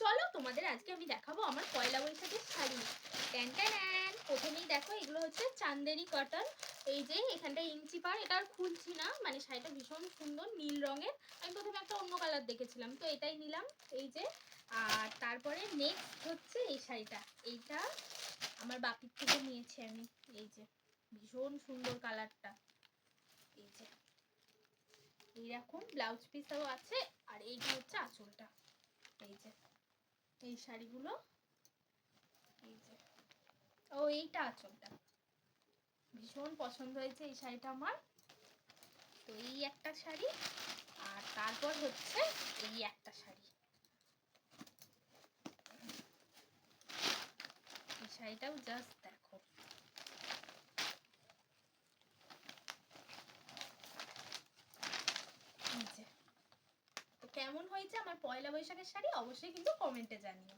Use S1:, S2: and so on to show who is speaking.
S1: চলো তোমাদের আজকে আমি দেখাবো আমার পয়লা বৈশাখের শাড়ি। ট্যান ট্যান, প্রথমেই দেখো এগুলো হচ্ছে চান্দেরি কটন। এই যে এখানটা ইঞ্চি পার, এটা আর খুলছি না, মানে শাড়িটা ভীষণ সুন্দর নীল রঙের। আমি প্রথমে একটা অন্য কালার দেখেছিলাম, তো এটাই নিলাম। এই যে, আর তারপরে নেক্সট হচ্ছে এই শাড়িটা। এইটা আমার বাপির থেকে নিয়েছি আমি। এই যে ভীষণ সুন্দর কালারটা। এই যে এইরকম ব্লাউজ পিসও আছে, আর এইটা হচ্ছে আঁচলটা। এই যে এই শাড়িগুলো, এই যে ও এইটা আঁচলটা। ভীষণ পছন্দ হয়েছে এই শাড়িটা আমার। তো এই একটা শাড়ি, আর তারপর হচ্ছে এই একটা শাড়ি। এই শাড়িটাও জাস্ট দেখো। এই যে, তো কেমন হয়েছে আমার পয়লা বৈশাখের শাড়ি অবশ্যই কিন্তু কমেন্টে জানিও।